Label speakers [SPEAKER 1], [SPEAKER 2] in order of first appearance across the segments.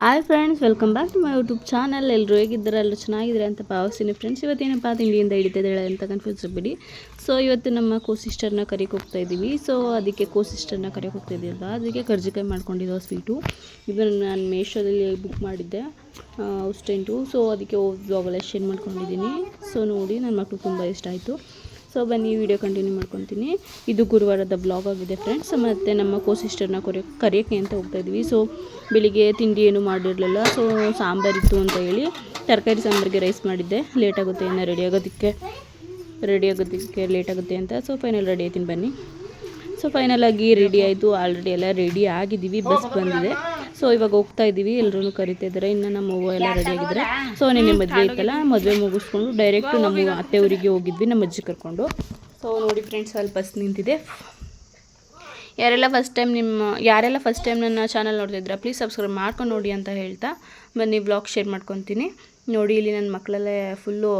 [SPEAKER 1] Hi friends, welcome back to my YouTube channel. ಎಲ್ಲರೂ ಹೇಗಿದ್ದಾರೆ? ಎಲ್ಲರೂ ಚೆನ್ನಾಗಿದ್ದಾರೆ ಅಂತ ಭಾವಿಸ್ತೀನಿ ಫ್ರೆಂಡ್ಸ್. ಇವತ್ತೇನಪ್ಪ ತಿಂಡಿಯಿಂದ ಹಿಡಿತಿದ್ದಾಳೆ ಅಂತ ಕನ್ಫ್ಯೂಸ್ ಬಿಡಿ. ಸೊ ಇವತ್ತು ನಮ್ಮ ಸಿಸ್ಟರ್ನ ಕರೆಯೋಕೆ ಹೋಗ್ತಾ ಇದ್ದೀವಿ. ಸೊ ಅದಕ್ಕೆ ಸಿಸ್ಟರ್ನ ಕರೆಯೋಕೆ ಹೋಗ್ತಾ ಇದ್ದೀವಿ. ಅದಕ್ಕೆ ಕರ್ಜಿಕಾಯಿ ಮಾಡ್ಕೊಂಡಿದ್ದೋ ಸ್ವೀಟು. ಇದನ್ನು ನಾನು ಮೇಶೋದಲ್ಲಿ ಬುಕ್ ಮಾಡಿದ್ದೆ ಅಷ್ಟೆಂಟು. ಸೊ ಅದಕ್ಕೆ ಬ್ಲಾಗಲ್ಲಿ ಶೇರ್ ಮಾಡ್ಕೊಂಡಿದ್ದೀನಿ. ಸೊ ನೋಡಿ, ನನ್ನ ಮಕ್ಕಳು ತುಂಬ ಇಷ್ಟ ಆಯಿತು. ಸೊ ಬನ್ನಿ, ವಿಡಿಯೋ ಕಂಟಿನ್ಯೂ ಮಾಡ್ಕೊತೀನಿ. ಇದು ಗುರುವಾರದ ಬ್ಲಾಗ್ ಆಗಿದೆ ಫ್ರೆಂಡ್ಸ್. ಮತ್ತು ನಮ್ಮ ಸಿಸ್ಟರ್ನ ಕರೆಯೋಕ್ಕೆ ಅಂತ ಹೋಗ್ತಾಯಿದ್ವಿ. ಸೊ ಬೆಳಿಗ್ಗೆ ತಿಂಡಿ ಏನು ಮಾಡಿರಲಿಲ್ಲ. ಸೊ ಸಾಂಬಾರಿತ್ತು ಅಂತ ಹೇಳಿ ತರಕಾರಿ ಸಾಂಬಾರಿಗೆ ರೈಸ್ ಮಾಡಿದ್ದೆ. ಲೇಟಾಗುತ್ತೆ ಇನ್ನು ರೆಡಿ ಆಗೋದಕ್ಕೆ ಲೇಟ್ ಆಗುತ್ತೆ ಅಂತ. ಸೊ ಫೈನಲ್ ರೆಡಿ ಆಯ್ತೀನಿ ಬನ್ನಿ. ಸೊ ಫೈನಲಾಗಿ ರೆಡಿ ಆಯಿತು. ಆಲ್ರೆಡಿ ಎಲ್ಲ ರೆಡಿ ಆಗಿದ್ದೀವಿ. ಬಸ್ ಬಂದಿದೆ. ಸೊ ಇವಾಗ ಹೋಗ್ತಾ ಇದ್ದೀವಿ. ಎಲ್ಲರೂ ಕರಿತಾ ಇದ್ದಾರೆ. ಇನ್ನು ನಮ್ಮ ಅವ್ವ ಎಲ್ಲ ರೆಡಿ ಆಗಿದ್ದಾರೆ. ಸೊ ನಿನ್ನೆ ಮದುವೆ ಇತ್ತಲ್ಲ, ಮದುವೆ ಮುಗಿಸ್ಕೊಂಡು ಡೈರೆಕ್ಟು ನಮ್ಮ ಅತ್ತೆ ಊರಿಗೆ ಹೋಗಿದ್ವಿ, ನಮ್ಮ ಅಜ್ಜಿ ಕರ್ಕೊಂಡು. ಸೊ ನೋಡಿ ಫ್ರೆಂಡ್ಸ್, ಅಲ್ಲಿ ಬಸ್ ನಿಂತಿದೆ. ಯಾರೆಲ್ಲ ಫಸ್ಟ್ ಟೈಮ್ ನನ್ನ ಚಾನಲ್ ನೋಡ್ತಿದ್ರೆ ಪ್ಲೀಸ್ ಸಬ್ಸ್ಕ್ರೈಬ್ ಮಾಡ್ಕೊಂಡು ನೋಡಿ ಅಂತ ಹೇಳ್ತಾ ಬನ್ನಿ ಬ್ಲಾಗ್ ಶೇರ್ ಮಾಡ್ಕೊತೀನಿ. ನೋಡಿ, ಇಲ್ಲಿ ನನ್ನ ಮಕ್ಕಳಲ್ಲೇ ಫುಲ್ಲು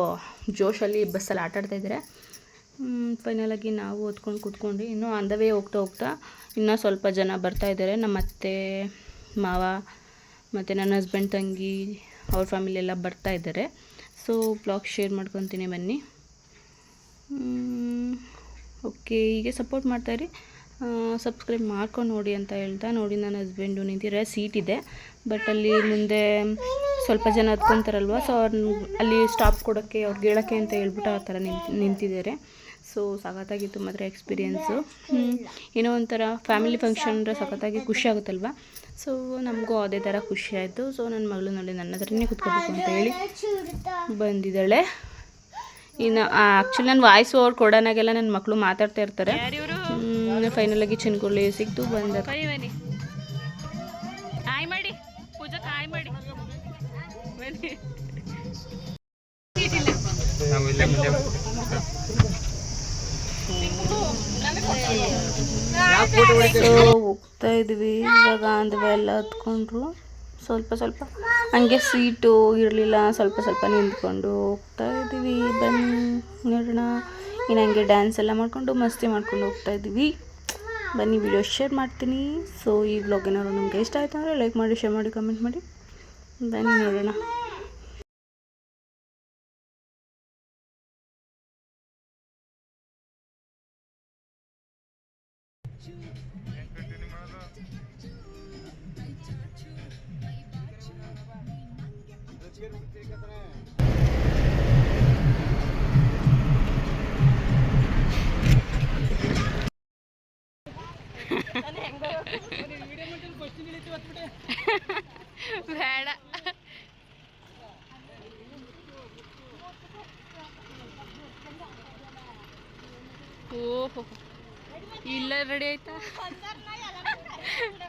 [SPEAKER 1] ಜೋಶಲ್ಲಿ ಬಸ್ಸಲ್ಲಿ ಆಟಾಡ್ತಾಯಿದ್ದಾರೆ. ಫೈನಲಾಗಿ ನಾವು ಓದ್ಕೊಂಡು ಕೂತ್ಕೊಂಡು ಇನ್ನೂ ಅಂದವೇ ಹೋಗ್ತಾ ಇನ್ನೂ ಸ್ವಲ್ಪ ಜನ ಬರ್ತಾಯಿದ್ದಾರೆ. ನಮ್ಮ ಅತ್ತೆ, ಮಾವ ಮತ್ತು ನನ್ನ ಹಸ್ಬೆಂಡ್, ತಂಗಿ, ಅವ್ರ ಫ್ಯಾಮಿಲಿ ಎಲ್ಲ ಬರ್ತಾಯಿದ್ದಾರೆ. ಸೊ ಬ್ಲಾಗ್ ಶೇರ್ ಮಾಡ್ಕೊತೀನಿ ಬನ್ನಿ. ಓಕೆ, ಹೀಗೆ ಸಪೋರ್ಟ್ ಮಾಡ್ತಾಯಿರಿ, ಸಬ್ಸ್ಕ್ರೈಬ್ ಮಾಡ್ಕೊಂಡು ನೋಡಿ ಅಂತ ಹೇಳ್ತಾ. ನೋಡಿ, ನನ್ನ ಹಸ್ಬೆಂಡು ನಿಂತಿರೋ ಸೀಟ್ ಇದೆ, ಬಟ್ ಅಲ್ಲಿ ಮುಂದೆ ಸ್ವಲ್ಪ ಜನ ಹತ್ಕೊತಾರಲ್ವ. ಸೊ ಅಲ್ಲಿ ಸ್ಟಾಪ್ ಕೊಡೋಕ್ಕೆ, ಅವ್ರಿಗೆ ಹೇಳೋಕ್ಕೆ ಅಂತ ಹೇಳ್ಬಿಟ್ಟು ಆ ಥರ ನಿಂತಿದ್ದಾರೆ. ಸೊ ಸಖತ್ತಾಗಿತ್ತು ಮಾತ್ರ ಎಕ್ಸ್ಪೀರಿಯೆನ್ಸು. ಏನೋ ಒಂಥರ ಫ್ಯಾಮಿಲಿ ಫಂಕ್ಷನ್ ಅಂದರೆ ಸಖತ್ತಾಗಿ ಖುಷಿ ಆಗುತ್ತಲ್ವ. ಸೊ ನಮಗೂ ಅದೇ ಥರ ಖುಷಿ ಆಯಿತು. ಸೊ ನನ್ನ ಮಗಳು ನೋಡಿ ನನ್ನ ಹತ್ರನೇ ಕೂತ್ಕೋಬೇಕು ಅಂತ ಹೇಳಿ ಬಂದಿದ್ದಾಳೆ. ಇನ್ನು ಆ್ಯಕ್ಚುಲಿ ನಾನು ವಾಯ್ಸ್ ಓವರ್ ಕೊಡೋನಾಗೆಲ್ಲ ನನ್ನ ಮಕ್ಕಳು ಮಾತಾಡ್ತಾ ಇರ್ತಾರೆ. ಫೈನಲಾಗಿ ಚಿನ್ಕೊಳ್ಳಿ ಸಿಕ್ತು, ಬಂದ. ಸೊ ಹೋಗ್ತಾ ಇದ್ವಿ. ಇವಾಗ ಅಂದವೆ ಎಲ್ಲ ಹತ್ಕೊಂಡ್ರು. ಸ್ವಲ್ಪ ಹಂಗೆ ಸೀಟು ಇರಲಿಲ್ಲ, ಸ್ವಲ್ಪ ನಿಂತ್ಕೊಂಡು ಹೋಗ್ತಾ ಇದ್ದೀವಿ. ಬನ್ನಿ ನೋಡೋಣ. ಇನ್ನು ಹಂಗೆ ಡ್ಯಾನ್ಸ್ ಎಲ್ಲ ಮಾಡ್ಕೊಂಡು ಮಸ್ತಿ ಮಾಡ್ಕೊಂಡು ಹೋಗ್ತಾ ಇದ್ದೀವಿ. ಬನ್ನಿ, ವಿಡಿಯೋ ಶೇರ್ ಮಾಡ್ತೀನಿ. ಸೊ ಈ ವ್ಲಾಗ್ ಏನಾದ್ರು ನಮಗೆ ಇಷ್ಟ ಆಯಿತು ಅಂದರೆ ಲೈಕ್ ಮಾಡಿ, ಶೇರ್ ಮಾಡಿ, ಕಮೆಂಟ್ ಮಾಡಿ. ಬನ್ನಿ ನೋಡೋಣ. ಬೇಡ, ಓಹೋ ಇಲ್ಲ, ರೆಡಿ ಆಯ್ತಾ?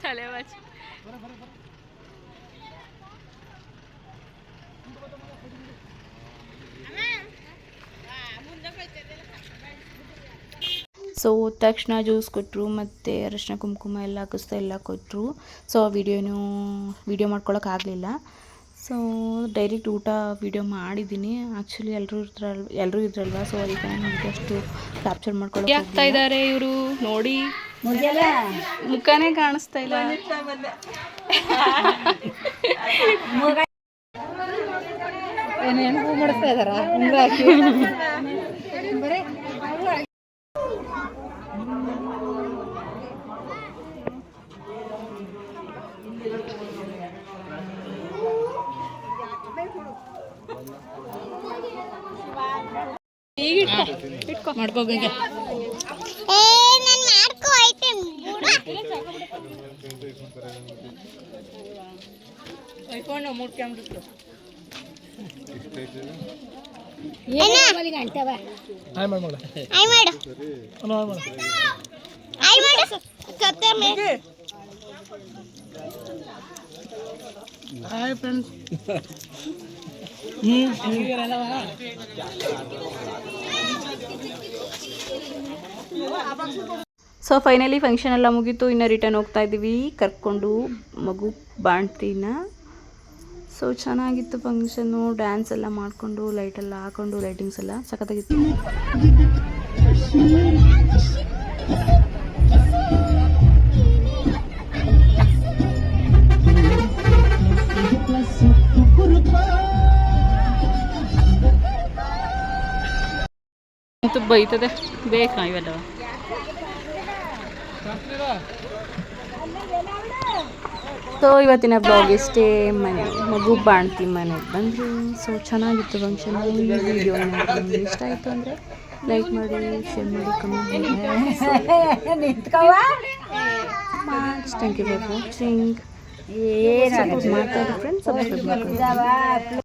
[SPEAKER 1] ತಲೆ ಬಾಚಿ. ಸೊ ಹೋದ ತಕ್ಷಣ ಜ್ಯೂಸ್ ಕೊಟ್ಟರು, ಮತ್ತು ಅರಿಶಿನ ಕುಂಕುಮ ಎಲ್ಲ ಹಾಕಿಸ್ತಾ ಎಲ್ಲ ಕೊಟ್ಟರು. ಸೊ ಆ ವಿಡಿಯೋ ಮಾಡ್ಕೊಳಕ್ಕಾಗಲಿಲ್ಲ. ಸೊ ಡೈರೆಕ್ಟ್ ಊಟ ವಿಡಿಯೋ ಮಾಡಿದ್ದೀನಿ. ಆ್ಯಕ್ಚುಲಿ ಎಲ್ಲರೂ ಇದ್ರಲ್ವ. ಸೊ ಅದಕ್ಕೆ ನನಗೆ ಅಷ್ಟು ಕ್ಯಾಪ್ಚರ್ ಮಾಡ್ಕೊಳಕ್ಕೆ ಆಗ್ತಾ ಇದ್ದಾರೆ. ಇವರು ನೋಡಿ, ಮುಖನೇ ಕಾಣಿಸ್ತಾ ಇಲ್ಲ. ಮಾಡಿಸ್ತಾ ಇದಾರ. ಇಟ್ಕೊ ಮಾಡ್ಕೋಬೇಕ. IPhone 3 camera. Hi friends. So finally function ಎಲ್ಲ ಮುಗೀತು. ಇನ್ನು ರಿಟರ್ನ್ ಹೋಗ್ತಾ ಇದ್ದೀವಿ ಕರ್ಕೊಂಡು ಮಗು ಬಾಣ್ತಿನ. ಸೊ ಚೆನ್ನಾಗಿತ್ತು ಫಂಕ್ಷನ್ನು. ಡ್ಯಾನ್ಸ್ ಎಲ್ಲ ಮಾಡಿಕೊಂಡು, ಲೈಟೆಲ್ಲ ಹಾಕೊಂಡು, ಲೈಟಿಂಗ್ಸ್ ಎಲ್ಲ ಸಖತ್ತಾಗಿತ್ತು. ಇವತ್ತು ಬೈತದೆ ಬೇಕಾ ಇವೆಲ್ಲ. ಸೊ ಇವತ್ತಿನ ಬ್ಲಾಗ್ ಇಷ್ಟೇ. ಮಗು ಬಾಣ್ತಿ ಮನೆಗೆ ಬಂದರು. ಸೊ ಚೆನ್ನಾಗಿತ್ತು ಫಂಕ್ಷನ್. ಈ ವಿಡಿಯೋ ನಿಮಗೆ ಇಷ್ಟ ಆಯಿತು ಅಂದರೆ ಲೈಕ್ ಮಾಡಿ, ಶೇರ್ ಮಾಡಿ, ಕಮೆಂಟ್ ಮಾಡಿ. Thank you for watching. Support ಮಾಡ್ತಾ ಇರಿ ಫ್ರೆಂಡ್ಸ್. ಸಬ್ಸ್ಕ್ರೈಬ್ ಮಾಡಿ.